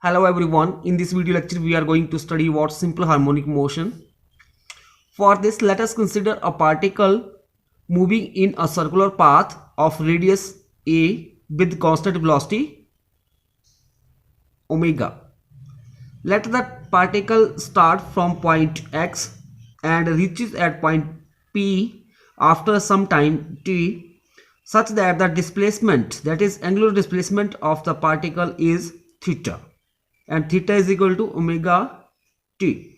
Hello everyone, in this video lecture we are going to study what simple harmonic motion. For this, let us consider a particle moving in a circular path of radius a with constant velocity omega. Let the particle start from point x and reaches at point p after some time t, such that the displacement, that is angular displacement of the particle, is theta, and theta is equal to omega t.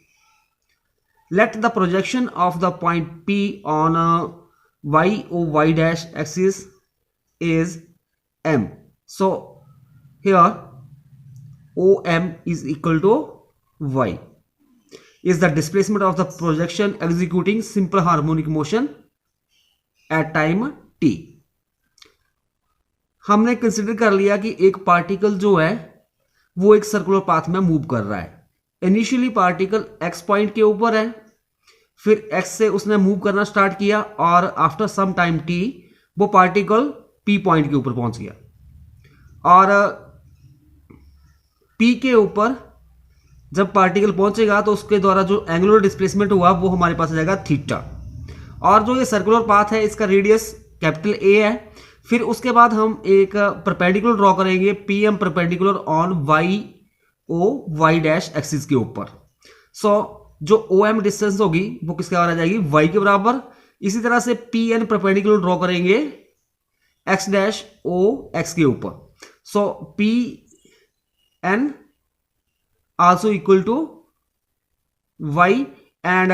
Let the projection of the point P on a y or y dash axis is m. So here OM is equal to y, is the displacement of the projection executing simple harmonic motion at time t. हमने consider कर लिया कि एक particle जो है वो एक circular path में मूव कर रहा है. इनिशियली पार्टिकल एक्स पॉइंट के ऊपर है, फिर एक्स से उसने मूव करना स्टार्ट किया और आफ्टर सम टाइम टी वो पार्टिकल पी पॉइंट के ऊपर पहुंच गया. और पी के ऊपर जब पार्टिकल पहुंचेगा तो उसके द्वारा जो एंगुलर डिस्प्लेसमेंट हुआ वो हमारे पास आ जाएगा थीटा. और जो ये सर्कुलर पाथ है इसका रेडियस कैपिटल ए है. फिर उसके बाद हम एक परपेंडिकुलर ड्रॉ करेंगे, P M perpendicular on Y O Y dash axis के ऊपर. सो जो ओ एम डिस्टेंस होगी वो किसके बराबर आ जाएगी, वाई के बराबर. इसी तरह से पी एन परपेंडिकुलर ड्रॉ करेंगे एक्स डैश ओ एक्स के ऊपर. So P N also equal to Y and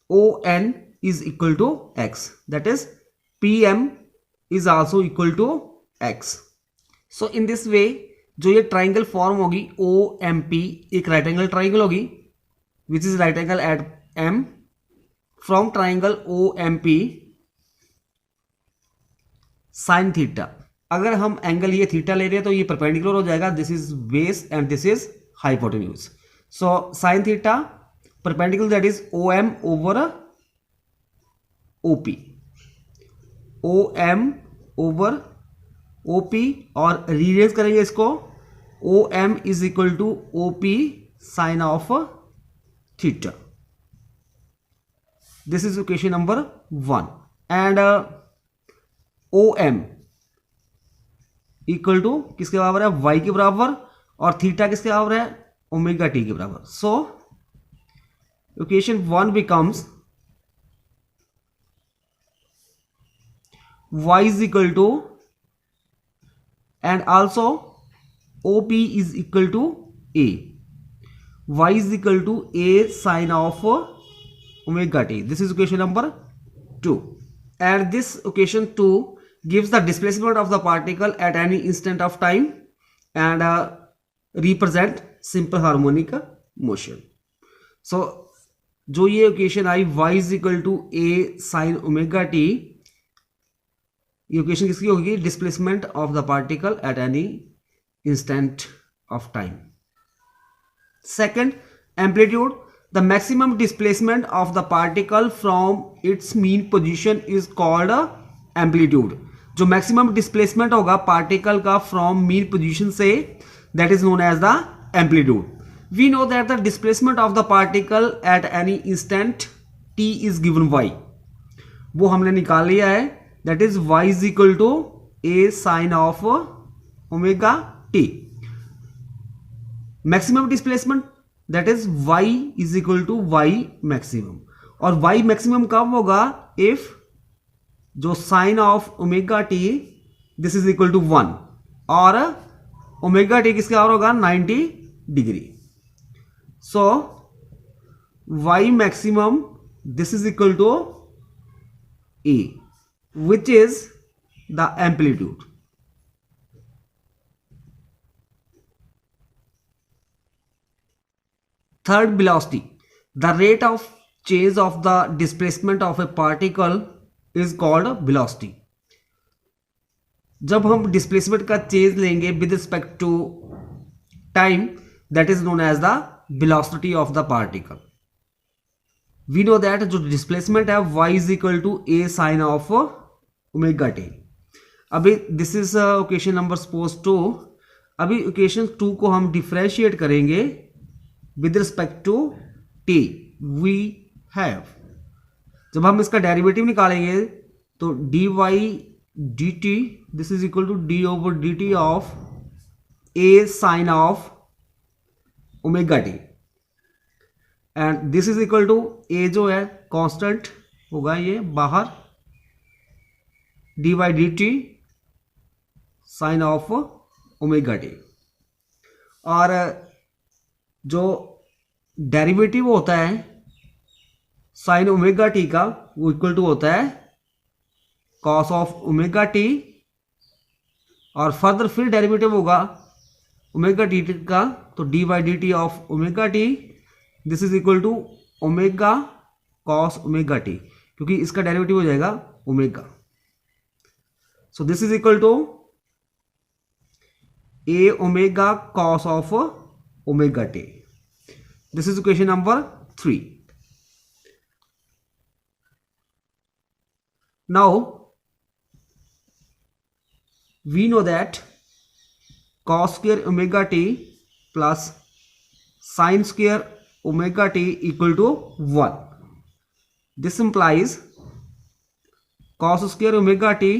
O N is equal to X, that is P M is also equal to x. So in this way जो ये triangle form होगी OMP एक right angle triangle होगी which is right angle at M. From triangle OMP sin theta, अगर हम angle ये theta ले रहे हैं तो ये परपेंडिकुलर हो जाएगा. This is base and this is hypotenuse. So sin theta perpendicular that is OM over OP, OM over OP, और रीरेज करेंगे इसको OM is equal to OP sine of theta. This is equation number 1. And OM equal to किसके बराबर है, y के बराबर, और theta किसके बराबर है, ओमेगा टी के बराबर. So equation 1 becomes y is equal to, and also OP is equal to A. Y is equal to A sine of omega t. This is equation number 2. And this equation 2 gives the displacement of the particle at any instant of time and represent simple harmonic motion. So जो ये equation आई y is equal to A sine omega t, ये equation किसकी होगी, displacement of the particle at any instant of time. Second, amplitude. The maximum displacement of the particle from its mean position is called amplitude. जो maximum displacement होगा particle का from mean position से, that is known as the amplitude. We know that the displacement of the particle at any instant T is given Y, वो हमने निकाल लिया है. That is y is equal to A sine of omega t. Maximum displacement, that is y is equal to y maximum. और y maximum कब होगा, if जो sine of omega t this is equal to 1 और omega t किसके बराबर होगा, 90 degree. So y maximum this is equal to A, which is the amplitude. Third, velocity. The rate of change of the displacement of a particle is called velocity. जब हम displacement का change लेंगे with respect to time, that is known as the velocity of the particle. We know that जो displacement है y is equal to A sine of omega T. अभी this is question number suppose 2. अभी equation 2 को हम differentiate करेंगे with respect to T. We have, जब हम इसका डेरिवेटिव निकालेंगे तो D Y D T this is equal to D over D T of A sine of omega T, and this is equal to A जो है constant होगा ये बाहर, D Y D T sine of omega T, और जो derivative होता है sign omega t का वो इक्वल टू होता है कॉस ऑफ ओमेगा टी, और फर्दर फिर डेरिवेटिव होगा ओमेगा टी का, तो d by D T of omega T this is equal to omega cos omega t, क्योंकि इसका डेरिवेटिव हो जाएगा omega. So this is equal to A omega cos of omega T. This is equation number 3. Now we know that cos square omega t plus sin square omega t equal to 1. This implies cos square omega t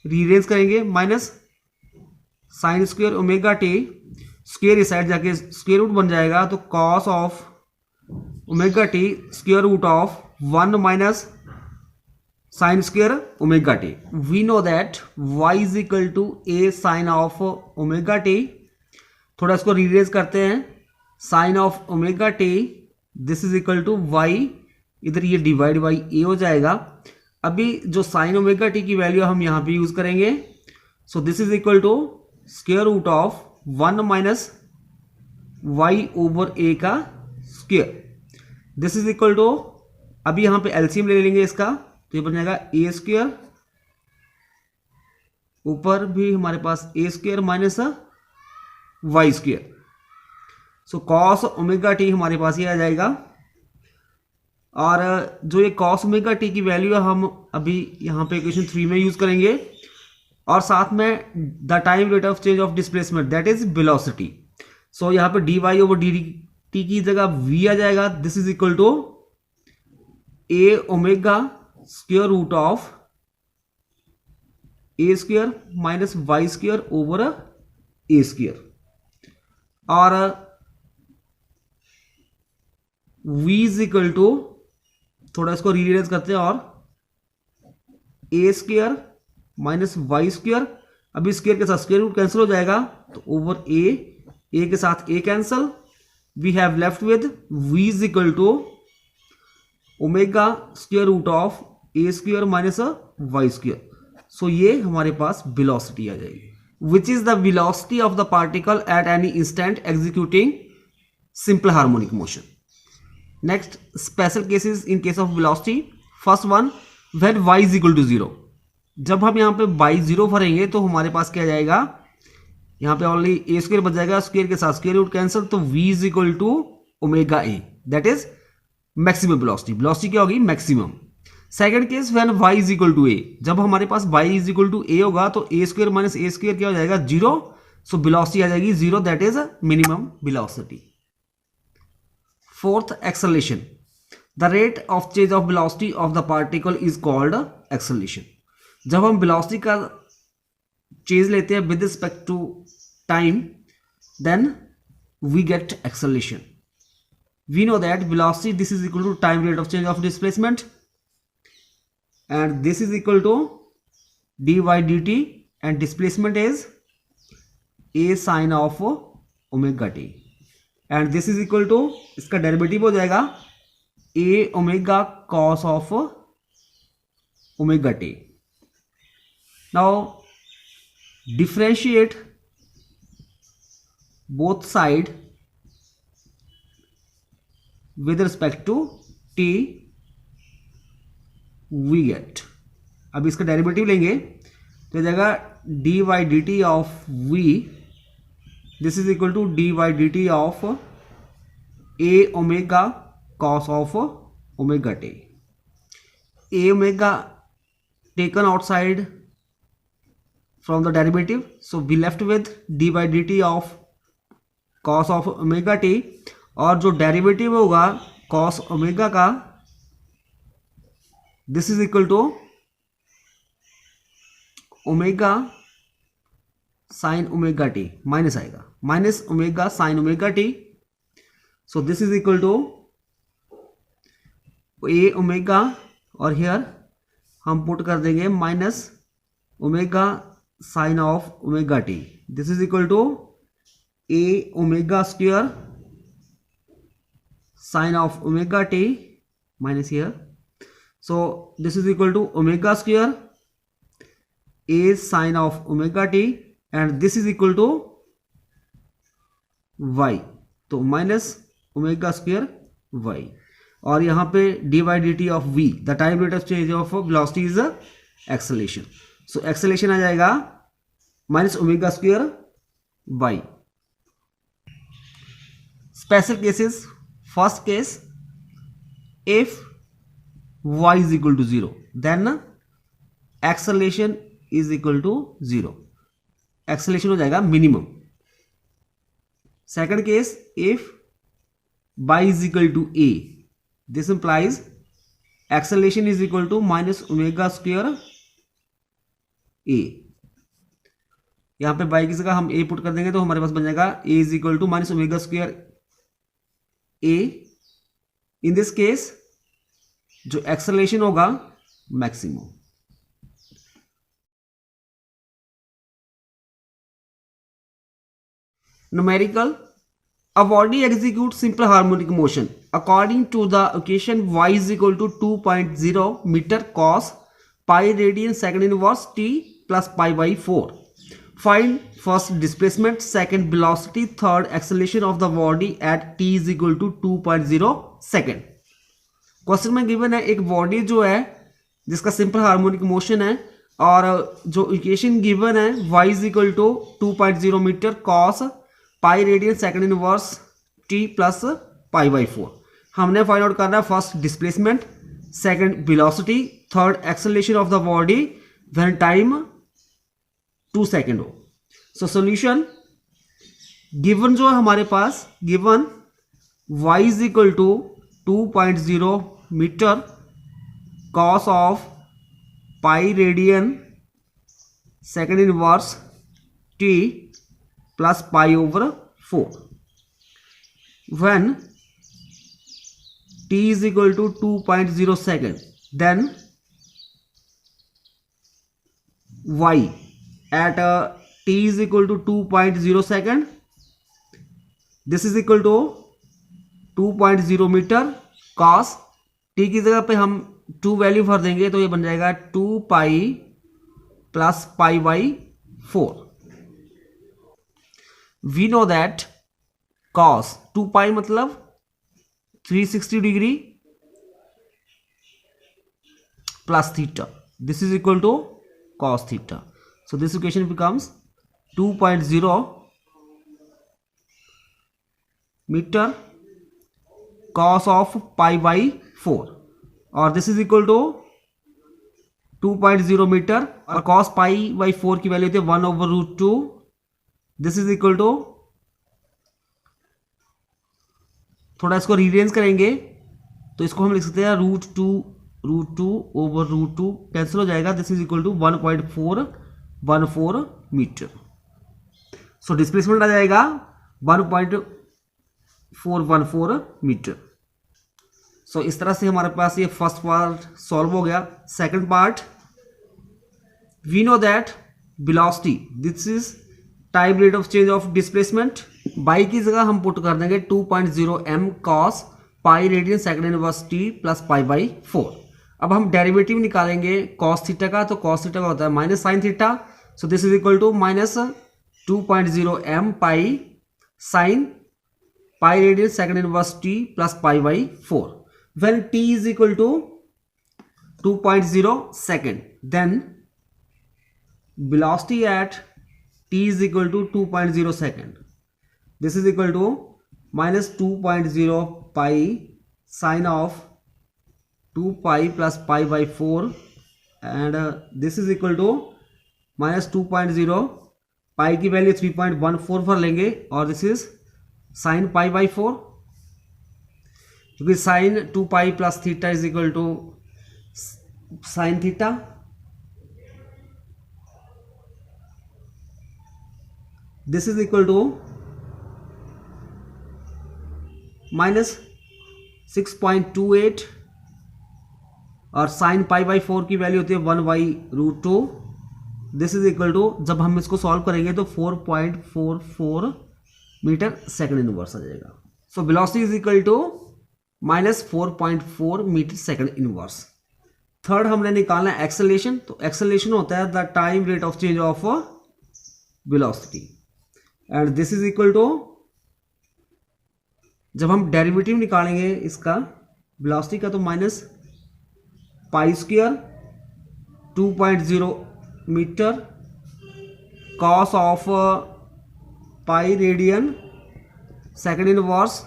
rearrange करेंगे minus sin square omega t, square इस side जाके square root बन जाएगा, तो cos of omega T square root of 1 minus sine square omega T. We know that y is equal to A sine of omega T. थोड़ा इसको rearrange करते हैं, sine of omega T this is equal to y, इधर ये divide by ए हो जाएगा। अभी जो साइन ओमेगा टी की वैल्यू हम यहाँ पे यूज करेंगे, so this is equal to square root of 1 minus Y over A का square, this is equal to, अभी यहाँ पे एलसीएम ले लेंगे इसका, तो ये बन जाएगा ए स्क्वायर, ऊपर भी हमारे पास A square minus Y square, so cos omega T हमारे पास ये आ जाएगा। और जो ये कॉस ओमेगा टी की वैल्यू है हम अभी यहाँ पे इक्वेशन 3 में यूज करेंगे, और साथ में the time rate of change of displacement that is velocity. So यहाँ पे D Y over D T की जगह वी आ जाएगा, this is equal to A omega square root of A square minus Y square over A square, और v is equal to, थोड़ा इसको rearrange करते हैं, और A square minus Y square, अभी स्क्वायर के साथ स्क्वायर रूट कैंसिल हो जाएगा, तो ओवर ए के साथ A cancel, we have left with v is equal to omega square root of A square minus Y square. So ये हमारे पास वेलोसिटी आ जाएगी, which is the velocity of the particle at any instant executing simple harmonic motion. Next special cases in case of velocity, first one when y is equal to 0। जब हम यहाँ पे y 0 भरेंगे तो हमारे पास क्या जाएगा, यहाँ पे ओनली ए स्क्वायर बच जाएगा, स्क्वायर के साथ स्क्वायर रूट कैंसिल, तो v is equal to omega A, that is maximum velocity. Velocity क्या होगी, maximum. Second case when y is equal to A, जब हमारे पास y is equal to A होगा तो A square minus A square क्या हो जाएगा, 0, सो वेलोसिटी आ जाएगी 0, that is minimum velocity. Fourth, acceleration, the rate of change of velocity of the particle is called acceleration. जब हम वेलोसिटी का चेंज लेते हैं with respect to time, then we get acceleration. we know that velocity this is equal to time rate of change of displacement, and this is equal to dy dt, and displacement is a sin of omega t, and this is equal to, इसका derivative हो जाएगा a omega cos of omega t। now differentiate both side with respect to t, we get, अब इसका derivative लेंगे तो जाएगा dy dt of v, this is equal to dy dt of a omega cos of omega t। a omega taken outside from the derivative. So we left with d by dt of cos of omega t, और जो derivative होगा cos omega का, this is equal to omega sine omega T, minus आएगा, minus omega sine omega T. So this is equal to A omega, और here हम put कर देंगे minus omega sine of omega T. This is equal to A omega square sine of omega T minus here. So this is equal to omega square A sine of omega T, and this is equal to Y, तो minus omega square Y. और यहाँ पे D by D T of V, the time rate of change of velocity is acceleration. So acceleration आ जाएगा minus omega square Y. Special cases, first case, if y is equal to 0, then acceleration is equal to 0. acceleration हो जाएगा minimum. Second case, if y is equal to a, this implies acceleration is equal to minus omega square a. यहां पे y की जगह हम a put कर देंगे तो हमारे पास बन जाएगा a is equal to minus omega square a. In this case जो एक्सेलरेशन होगा maximum. Numerical, a body executes simple harmonic motion according to the equation y is equal to 2.0 meter cos pi radian second inverse t plus pi by 4. Find first displacement, second velocity, third acceleration of the body at t is equal to 2.0 second. Question में given है एक body जो है जिसका simple harmonic motion है, और जो equation given है y is equal to 2.0 metre cos pi radian second inverse t plus pi by 4. हमने फाइंड आउट करना है first displacement, second velocity, third acceleration of the body when time 2 second हो. So solution given जो है हमारे पास, given y is equal to 2.0 metre cos of pi radian second inverse t plus pi over 4 when t is equal to 2.0 second, then y at t is equal to 2.0 second, this is equal to 2.0 metre cos, t की जगह पे हम 2 value भर देंगे तो ये बन जाएगा 2 pi plus pi by 4. We know that cos 2 pi मतलब 360 degree plus theta, this is equal to cos theta. So this equation becomes 2.0 meter cos of pi by 4, और this is equal to 2.0 metre, और cos pi by 4 की value होती है 1 over root 2. This is equal to, थोड़ा इसको rearrange करेंगे तो इसको हम लिख सकते हैं root two over root 2 cancel हो जाएगा. This is equal to 1.414 metre. So displacement आ जाएगा 1.414 मीटर. सो इस तरह से हमारे पास ये फर्स्ट पार्ट सॉल्व हो गया. Second part, we know that velocity, this is time rate of change of displacement. बाई की जगह हम पुट कर देंगे 2.0 m cos pi radian second inverse t plus pi by 4. अब हम डेरिवेटिव निकालेंगे cos थीटा का, तो cos थीटा का होता है minus sine theta. So this is equal to minus 2.0 m pi sine pi radian second inverse t plus pi by 4. When t is equal to 2.0 second, then velocity at t is equal to 2.0 second. This is equal to minus 2.0 pi sine of 2 pi plus pi by 4, and this is equal to minus 2.0, pi की value 3.14 पर लेंगे और this is sine pi by 4, क्योंकि sine 2 pi plus theta is equal to sine theta. This is equal to minus 6.28 और sign pi by 4 की value होती है 1/√2। This is equal to, जब हम इसको सॉल्व करेंगे तो 4.44 मीटर सेकंड इनवर्स आ जाएगा। So velocity is equal to minus 4.4 metre second inverse. Third हमने निकालना है एक्सेलरेशन। तो एक्सेलरेशन होता है the time rate of change of velocity and this is equal to, जब हम डेरिवेटिव निकालेंगे इसका वेलोसिटी का, तो minus pi square 2.0 metre cos of pi radian second inverse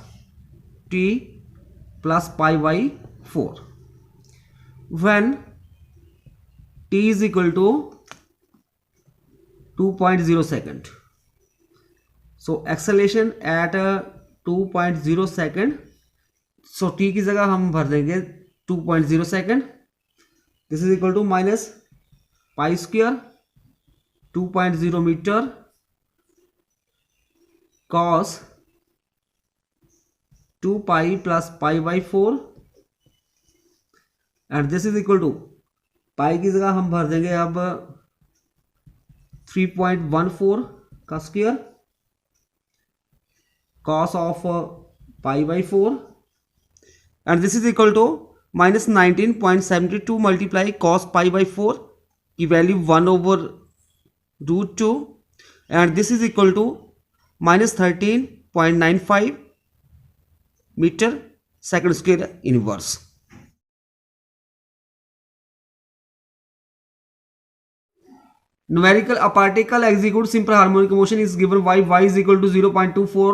t plus pi by 4 when t is equal to 2.0 second. So acceleration at 2.0 second. So t की जगह हम भर देंगे 2.0 second. This is equal to minus pi square 2.0 meter cos 2 pi plus pi by 4 and this is equal to, pi की जगह हम भर देंगे अब 3.14 का square cos of pi by 4 and this is equal to minus 19.72 multiply cos pi by 4 की value 1/√2 and this is equal to minus 13.95 metre second square inverse. Numerical, a particle executes simple harmonic motion is given by y is equal to 0.24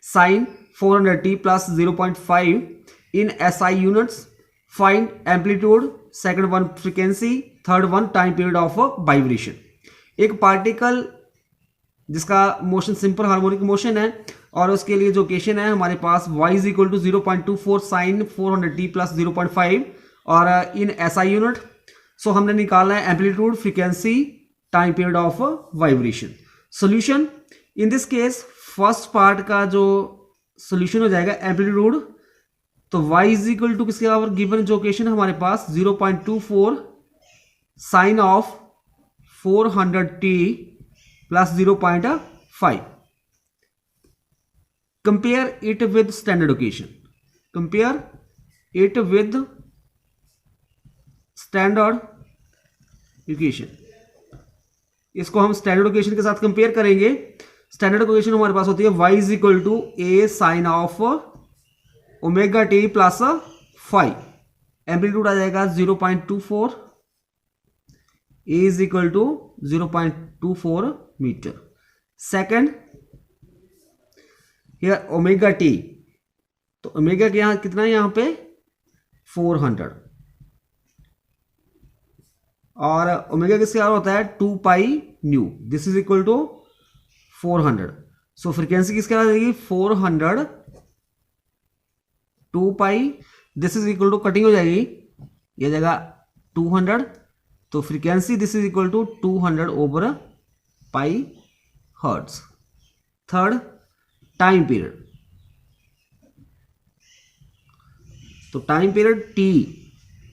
sine 400t plus 0.5 in SI units. Find amplitude, second one frequency, third one time period of vibration. एक particle जिसका motion simple harmonic motion है और उसके लिए जो equation है हमारे पास y is equal to 0.24 sin 400t plus 0.5 और इन SI यूनिट। सो हमने निकालना है amplitude, frequency, time period of vibration. Solution, in this case first part का जो सॉल्यूशन हो जाएगा एम्पलीट्यूड, तो y इज इक्वल टू किसके बराबर, गिवन जो इक्वेशन हमारे पास 0.24 sine of 400t plus 0.5। Compare it with standard equation, compare it with standard equation. इसको हम स्टैंडर्ड इक्वेशन के साथ कंपेयर करेंगे। स्टैंडर्ड इक्वेशन हमारे पास होती है y is equal to a sine of omega T plus 5, amplitude आ जाएगा 0.24, a is equal to 0.24 metre second. Here omega T, तो ओमेगा के यहां कितना है, यहां पे 400 और ओमेगा किसके बराबर होता है 2 pi nu. This is equal to 400। So frequency किसके बराबर जाएगी 400 2 pi, this is equal to cutting हो जाएगी, ये जगह 200, तो frequency this is equal to 200 over pi hertz. Third, time period, तो time period t,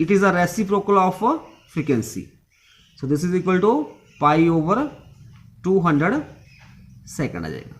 it is a reciprocal of frequency, so this is equal to pi over 200 second आ जाएगा।